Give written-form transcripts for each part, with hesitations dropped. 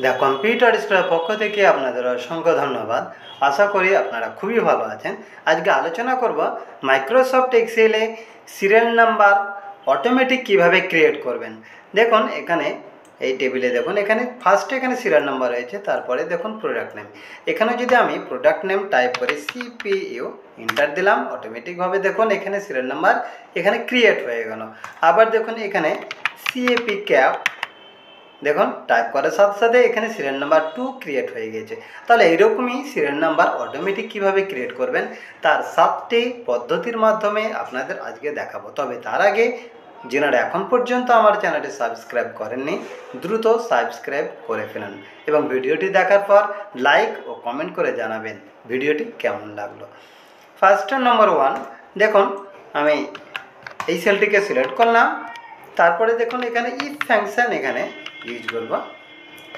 The computer স্কুলের পক্ষ থেকে আপনাদের অসংখ্য ধন্যবাদ। আশা করি আপনারা খুবই ভালো আছেন। আজকে আলোচনা করব মাইক্রোসফট এক্সেলে সিরিয়াল নাম্বার অটোমেটিক কিভাবে ক্রিয়েট করবেন। দেখুন এখানে এই টেবিলে দেখুন এখানে ফার্স্টে এখানে সিরিয়াল নাম্বার রয়েছে, তারপরে দেখুন প্রোডাক্ট নেম। এখানে যদি আমি প্রোডাক্ট নেম টাইপ করি CPU, এন্টার দিলাম, অটোমেটিকভাবে দেখুন এখানে সিরিয়াল নাম্বার এখানে ক্রিয়েট হয়ে গেল। আবার দেখুন এখানে CAP ক্যাপ দেখুন টাইপ করার সাথে সাথে এখানে সিরিয়াল নাম্বার 2 ক্রিয়েট হয়ে গেছে। তাহলে এইরকমই সিরিয়াল নাম্বার অটোমেটিক কিভাবে ক্রিয়েট করবেন তার 7টি পদ্ধতির মাধ্যমে আপনাদের আজকে দেখাবো। তবে তার আগে যারা এখন পর্যন্ত আমার চ্যানেলটি সাবস্ক্রাইব করেননি দ্রুত সাবস্ক্রাইব করে ফেলুন এবং ভিডিওটি দেখার পর লাইক ও কমেন্ট করে জানাবেন ভিডিওটি কেমন লাগলো। ফার্স্ট নম্বর 1 দেখুন আমি এই সেলটিকে সিলেক্ট করলাম, তারপরে দেখুন এখানে ইফ ফাংশন এখানে ইউজ করব।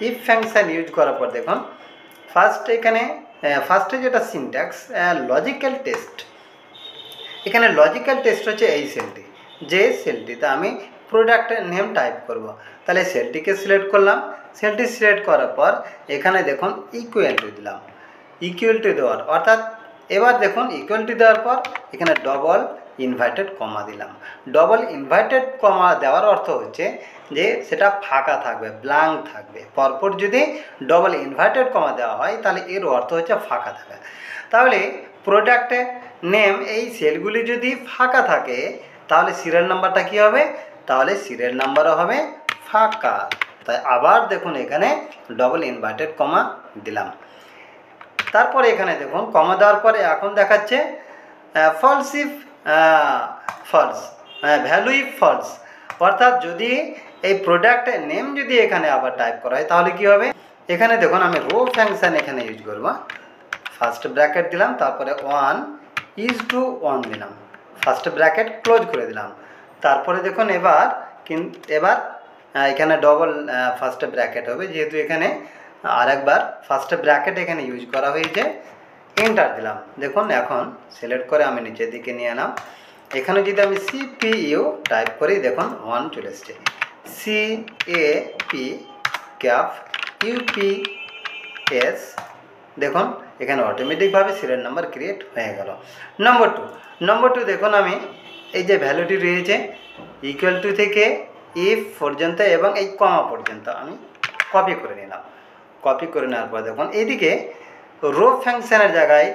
ইফ ফাংশন ইউজ করার পর দেখুন ফার্স্টে যেটা সিনট্যাক্স লজিক্যাল টেস্ট, এখানে লজিক্যাল টেস্ট হচ্ছে এই সেলটি, যে সেলটিতে আমি প্রোডাক্টের নেম টাইপ করব। তাহলে সেলটিকে সিলেক্ট করলাম, সেলটি সিলেক্ট করার পর এখানে দেখুন ইকুয়াল টু দিলাম। ইকুয়াল টু দেওয়ার অর্থাৎ এবার দেখুন ইকুয়াল টু দেওয়ার পর এখানে ডবল ইনভার্টেড কমা দিলাম। ডবল ইনভার্টেড কমা দেওয়ার অর্থ হচ্ছে যে সেটা ফাঁকা থাকবে, ব্ল্যাঙ্ক থাকবে। পরপর যদি ডবল ইনভার্টেড কমা দেওয়া হয় তাহলে এর অর্থ হচ্ছে ফাঁকা থাকা। তাহলে প্রোডাক্টে নেম এই সেলগুলি যদি ফাঁকা থাকে তাহলে সিরিয়াল নাম্বারটা কী হবে? তাহলে সিরিয়াল নাম্বারও হবে ফাঁকা। তাই আবার দেখুন এখানে ডবল ইনভার্টেড কমা দিলাম। তারপরে এখানে দেখুন কমা দেওয়ার পরে এখন দেখাচ্ছে false if false, value if false, অর্থাৎ যদি এই প্রোডাক্টের নেম যদি এখানে আবার টাইপ করা হয় তাহলে কী হবে? এখানে দেখুন আমি রো ফাংশন এখানে ইউজ করব। ফার্স্ট ব্র্যাকেট দিলাম, তারপরে 1:1 দিলাম, ফার্স্ট ব্র্যাকেট ক্লোজ করে দিলাম। তারপরে দেখুন এবার এখানে ডবল ফার্স্ট ব্র্যাকেট হবে, যেহেতু এখানে আরেকবার ফার্স্ট ব্র্যাকেট এখানে ইউজ করা হয়েছে। এন্টার দিলাম। দেখুন এখন সিলেক্ট করে আমি নিচের দিকে নিয়ে এলাম। এখানে যদি আমি CPU টাইপ করি দেখুন 1 চলে এসছে। CAP ক্যাপ UPS দেখুন এখানে অটোমেটিকভাবে সিরিয়াল নাম্বার ক্রিয়েট হয়ে গেল। নম্বর টু দেখুন আমি এই যে ভ্যালুটি রয়েছে ইকুয়াল টু থেকে ইফ পর্যন্ত এবং এই কমা পর্যন্ত আমি কপি করে নিলাম। কপি করে নেওয়ার পর দেখুন এইদিকে রো ফাংশনের জায়গায়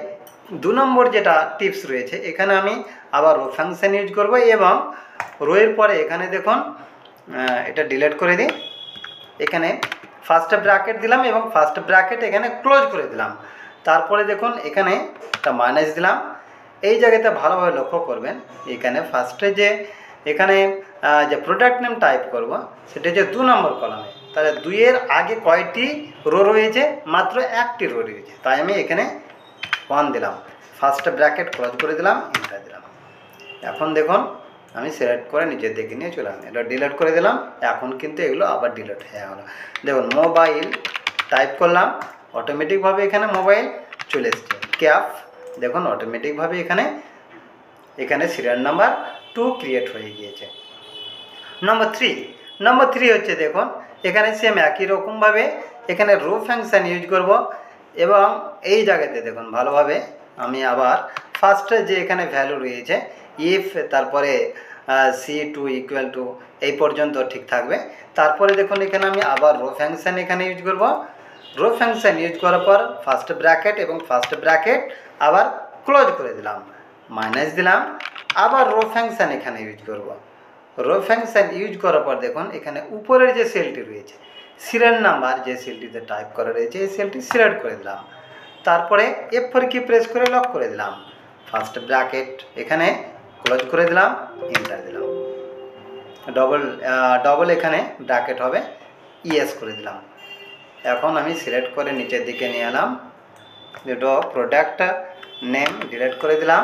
2 নম্বর যেটা টিপস রয়েছে, এখানে আমি আবার রো ফাংশন ইউজ করব এবং রোয়ের পরে এখানে দেখুন এটা ডিলিট করে দিই। এখানে ফার্স্ট ব্র্যাকেট দিলাম এবং ফার্স্ট ব্র্যাকেট এখানে ক্লোজ করে দিলাম। তারপরে দেখুন এখানে একটা মাইনাস দিলাম। এই জায়গাতে ভালোভাবে লক্ষ্য করবেন, এখানে ফার্স্টে যে এখানে যে প্রোডাক্ট নেম টাইপ করব সেটা হচ্ছে 2 নম্বর কলামে। তাহলে 2-এর আগে কয়টি রো রয়েছে? মাত্র একটি রো রয়েছে, তাই আমি এখানে 1 দিলাম, ফার্স্ট ব্র্যাকেট ক্লোজ করে দিলাম, এন্টার দিলাম। এখন দেখুন আমি সিলেক্ট করে নিচের দিকে নিয়ে চলে আসলাম, এটা ডিলিট করে দিলাম। এখন কিন্তু এগুলো আবার ডিলিট হয়ে গেল। দেখুন মোবাইল টাইপ করলাম, অটোমেটিকভাবে এখানে মোবাইল চলে এসছে। ক্যাপ দেখুন অটোমেটিকভাবে এখানে সিরিয়াল নাম্বার 2 ক্রিয়েট হয়ে গিয়েছে। নম্বর থ্রি হচ্ছে দেখুন এখানে সেম একই রকমভাবে এখানে রো ফাংশন ইউজ করব এবং এই জায়গাতে দেখুন ভালোভাবে আমি আবার ফার্স্টে যে এখানে ভ্যালু রয়েছে ইফ তারপরে C2 ইকুয়াল টু এই পর্যন্ত ঠিক থাকবে। তারপরে দেখুন এখানে আমি আবার রো ফাংশন এখানে ইউজ করব। রো ফাংশন ইউজ করার পর ফার্স্ট ব্র্যাকেট এবং ফার্স্ট ব্র্যাকেট আবার ক্লোজ করে দিলাম, মাইনাস দিলাম, আবার রো ফাংশন এখানে ইউজ করব। রো ফাংশন ইউজ করার পর দেখুন এখানে উপরের যে সেলটি রয়েছে সিরিয়াল নাম্বার যে সেলটিতে টাইপ করা রয়েছে এই সেলটি সিলেক্ট করে দিলাম। তারপরে F4 কি প্রেস করে লক করে দিলাম, ফার্স্ট ব্র্যাকেট এখানে ক্লোজ করে দিলাম, এন্টার দিলাম। ডবল এখানে ব্র্যাকেট হবে, ইএস করে দিলাম। এখন আমি সিলেক্ট করে নিচের দিকে নিয়ে এলাম, দুটো প্রোডাক্ট নেম ডিলিট করে দিলাম।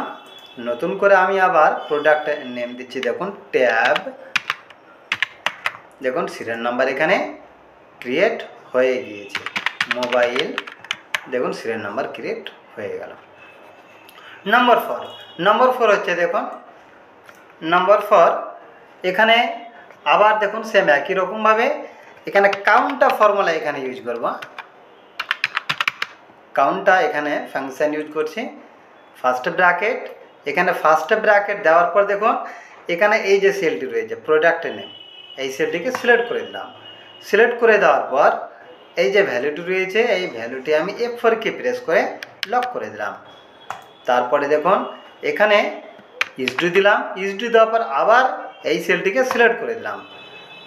নতুন করে আমি আবার প্রোডাক্ট নেম দিচ্ছি, দেখুন ট্যাব, দেখুন সিরিয়াল নাম্বার এখানে ক্রিয়েট হয়ে গিয়েছে। মোবাইল দেখুন সিরিয়াল নাম্বার ক্রিয়েট হয়ে গেল। নম্বর ফোর হচ্ছে দেখুন নম্বর 4 এখানে আবার দেখুন সেম একই রকমভাবে এখানে কাউন্টটা ফর্মুলা এখানে ইউজ করব, কাউন্টটা এখানে ফাংশন ইউজ করছি। ফার্স্ট ব্র্যাকেট, এখানে ফার্স্ট ব্র্যাকেট দেওয়ার পর দেখুন এখানে এই যে সেলটি রয়েছে প্রোডাক্টের নেম, এই সেলটিকে সিলেক্ট করে দিলাম। সিলেক্ট করে দেওয়ার পর এই যে ভ্যালুটি রয়েছে এই ভ্যালুটি আমি F4 কি প্রেস করে লক করে দিলাম। তারপরে দেখুন এখানে ইসডি দিলাম, ইসডি দেওয়ার পর আবার এই সেলটিকে সিলেক্ট করে দিলাম।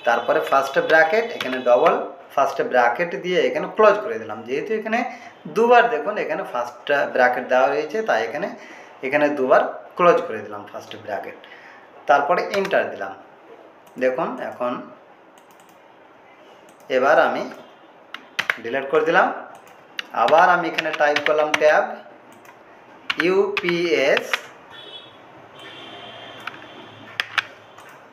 তারপরে ফার্স্ট ব্র্যাকেট, এখানে ডবল ফার্স্ট ব্র্যাকেট দিয়ে এখানে ক্লোজ করে দিলাম। যেহেতু এখানে দুবার দেখুন এখানে ফার্স্ট ব্র্যাকেট দেওয়া রয়েছে, তাই এখানে দুবার ক্লোজ করে দিলাম ফার্স্ট ব্র্যাকেট। তারপরে এন্টার দিলাম। দেখুন এখন এবার আমি ডিলিট করে দিলাম। আবার আমি এখানে টাইপ করলাম ট্যাব UPS।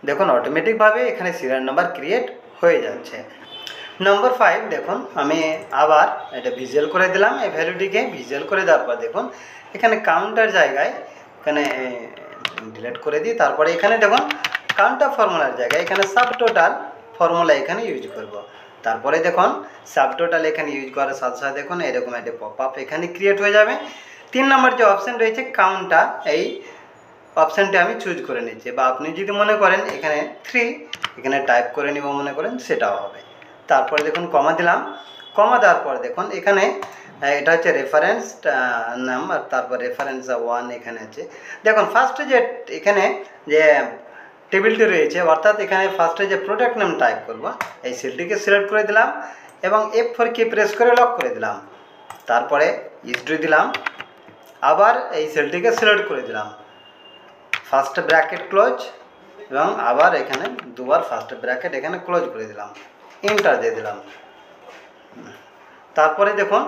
দেখুন অটোমেটিকভাবে এখানে সিরিয়াল নাম্বার ক্রিয়েট হয়ে যাচ্ছে। নম্বর 5 দেখুন আমি আবার এটা ভিজুয়াল করে দিলাম। এই ভ্যালুটিকে ভিজুয়াল করে দেওয়ার পর দেখুন এখানে কাউন্টার জায়গায় এখানে ডিলিট করে দিই। তারপরে এখানে দেখুন কাউন্টার ফর্মুলার জায়গায় এখানে সাব টোটাল ফর্মুলা এখানে ইউজ করব। তারপরে দেখুন সাব টোটাল এখানে ইউজ করার সাথে সাথে দেখুন এরকম একটা পপ আপ এখানে ক্রিয়েট হয়ে যাবে। 3 নম্বর যে অপশান রয়েছে কাউন্টার, এই অপশানটি আমি চুজ করে নিচ্ছি, বা আপনি যদি মনে করেন এখানে 3 এখানে টাইপ করে নিব মনে করেন সেটাও হবে। তারপরে দেখুন কমা দিলাম। কমা দেওয়ার পর দেখুন এখানে এটা হচ্ছে রেফারেন্স নাম্বার, তারপর রেফারেন্স 1 এখানে আছে। দেখুন ফার্স্টে যে এখানে যে টেবিলটি রয়েছে অর্থাৎ এখানে ফার্স্টে যে প্রোডাক্ট নেম টাইপ করব এই সেলটিকে সিলেক্ট করে দিলাম এবং F4 কি প্রেস করে লক করে দিলাম। তারপরে ইসডি দিলাম, আবার এই সেলটিকে সিলেক্ট করে দিলাম, ফার্স্ট ব্র্যাকেট ক্লোজ এবং আবার এখানে দুবার ফার্স্ট ব্র্যাকেট এখানে ক্লোজ করে দিলাম, এন্টার দিয়ে দিলাম। তারপরে দেখুন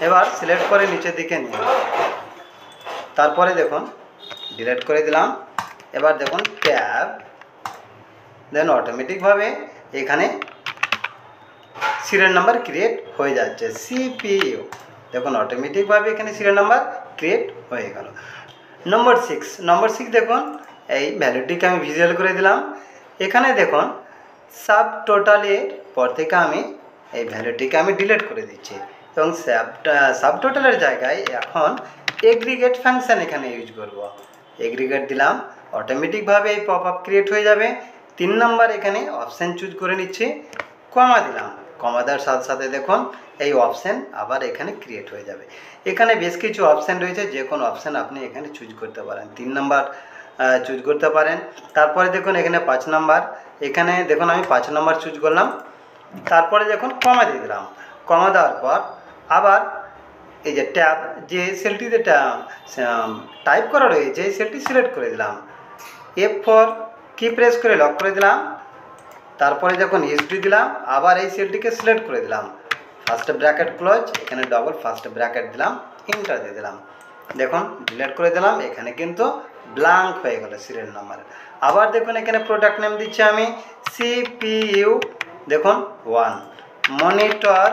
এবার সিলেক্ট করে নিচের দিকে নিয়ে, তারপরে দেখুন ডিলিট করে দিলাম। এবার দেখুন ট্যাব, দেন অটোমেটিকভাবে এখানে সিরিয়াল নাম্বার ক্রিয়েট হয়ে যাচ্ছে CPU। দেখুন অটোমেটিকভাবে এখানে সিরিয়াল নাম্বার ক্রিয়েট হয়ে গেল। নম্বর 6 দেখুন এই ভ্যালুটিকে আমি ভিজুয়াল করে দিলাম। এখানে দেখুন সাব টোটালের পর থেকে আমি এই ভ্যালুটিকে আমি ডিলিট করে দিচ্ছি এবং সাব টোটালের জায়গায় এখন এগ্রিগেট ফাংশন এখানে ইউজ করব। এগ্রিগেট দিলাম, অটোমেটিকভাবে এই পপ আপ ক্রিয়েট হয়ে যাবে। 3 নম্বর এখানে অপশান চুজ করে নিচ্ছি, কমা দিলাম। কমা দেওয়ার সাথে সাথে দেখুন এই অপশান আবার এখানে ক্রিয়েট হয়ে যাবে। এখানে বেশ কিছু অপশান রয়েছে, যে কোনো অপশান আপনি এখানে চুজ করতে পারেন। 3 নম্বর চুজ করতে পারেন। তারপরে দেখুন এখানে 5 নম্বর, এখানে দেখুন আমি 5 নম্বর চুজ করলাম। তারপরে দেখুন কমা দিয়ে দিলাম। কমা দেওয়ার পর আবার এই যে ট্যাব যে সেলটিতে টাইপ করা রয়েছে এই সেলটি সিলেক্ট করে দিলাম, F4 কি প্রেস করে লক করে দিলাম। তারপরে যখন ইসডি দিলাম আবার এই সেলটিকে সিলেক্ট করে দিলাম, ফার্স্ট ব্র্যাকেট ক্লোজ, এখানে ডবল ফার্স্ট ব্র্যাকেট দিলাম, এন্টার দিয়ে দিলাম। দেখুন ডিলিট করে দিলাম, এখানে কিন্তু ব্ল্যাঙ্ক হয়ে গেল সিরিয়াল নাম্বার। আবার দেখুন এখানে প্রোডাক্ট নেম দিচ্ছি আমি CPU, দেখুন 1, মনিটর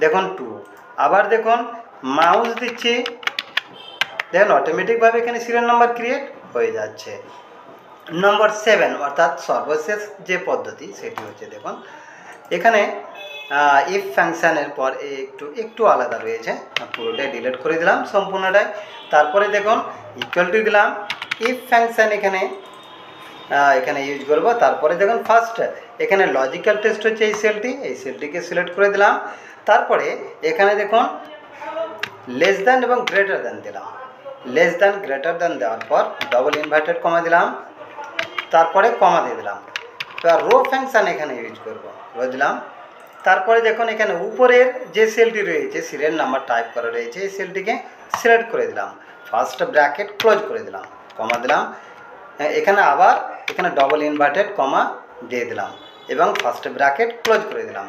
দেখুন 2, আবার দেখুন মাউস দিচ্ছি। দেখুন অটোমেটিকভাবে এখানে সিরিয়াল নাম্বার ক্রিয়েট হয়ে যাচ্ছে। নম্বর 7 অর্থাৎ সর্বশেষ যে পদ্ধতি সেটি হচ্ছে দেখুন এখানে ইফ ফাংশানের পর একটু আলাদা রয়েছে, পুরোটাই ডিলিট করে দিলাম সম্পূর্ণটাই। তারপরে দেখুন ইকুয়াল টু দিলাম, ইফ ফাংশান এখানে ইউজ করব। তারপরে দেখুন ফার্স্ট এখানে লজিক্যাল টেস্ট হচ্ছে এই সেলটিকে সিলেক্ট করে দিলাম। তারপরে এখানে দেখুন লেস দ্যান এবং গ্রেটার দ্যান দিলাম, লেস দ্যান গ্রেটার দ্যান দেওয়ার পর ডবল ইনভার্টেড কমা দিলাম, তারপরে কমা দিয়ে দিলাম। এবার রো ফাংশান এখানে ইউজ করব, রো দিলাম। তারপরে দেখুন এখানে উপরের যে সেলটি রয়েছে সিরিয়াল নাম্বার টাইপ করা রয়েছে এই সেলটিকে সিলেক্ট করে দিলাম, ফার্স্ট ব্র্যাকেট ক্লোজ করে দিলাম, কমা দিলাম। এখানে আবার এখানে ডবল ইনভার্টেড কমা দিয়ে দিলাম এবং ফার্স্ট ব্র্যাকেট ক্লোজ করে দিলাম।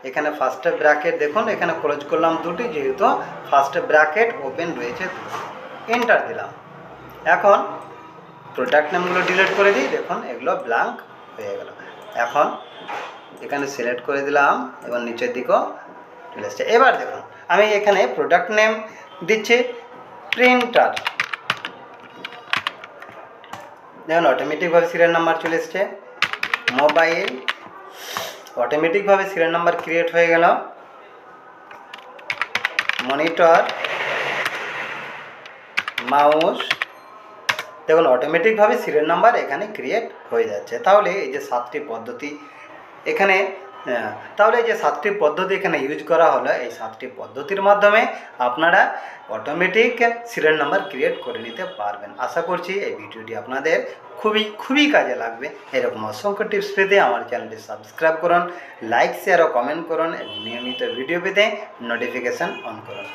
এখানে ফার্স্ট ব্র্যাকেট দেখুন এখানে ক্লোজ করলাম দুটি, যেহেতু ফার্স্ট ব্র্যাকেট ওপেন রয়েছে, এন্টার দিলাম। এখন প্রোডাক্ট নেমগুলো ডিলিট করে দিই, দেখুন এগুলো ব্ল্যাঙ্ক হয়ে গেল। এখন এখানে সিলেক্ট করে দিলাম এবং নিচের দিকেও চলে এসছে। এবার দেখুন আমি এখানে প্রোডাক্ট নেম দিচ্ছি প্রিন্টার, দেখুন অটোমেটিকভাবে সিরিয়াল নাম্বার চলে এসছে। মোবাইল অটোমেটিকভাবে সিরিয়াল নাম্বার ক্রিয়েট হয়ে গেল। মনিটর, মাউস, দেখুন অটোমেটিকভাবে সিরিয়াল নাম্বার এখানে ক্রিয়েট হয়ে যাচ্ছে। তাহলে এই যে 7টি পদ্ধতি এখানে এখানে ইউজ করা হলো, এই 7টি পদ্ধতির মাধ্যমে আপনারা অটোমেটিক সিরিয়াল নাম্বার ক্রিয়েট করে নিতে পারবেন। আশা করছি এই ভিডিওটি আপনাদের খুবই কাজে লাগবে। এরকম অসংখ্য টিপস পেতে আমার চ্যানেলটি সাবস্ক্রাইব করুন, লাইক শেয়ার ও কমেন্ট করুন এবং নিয়মিত ভিডিও পেতে নোটিফিকেশান অন করুন।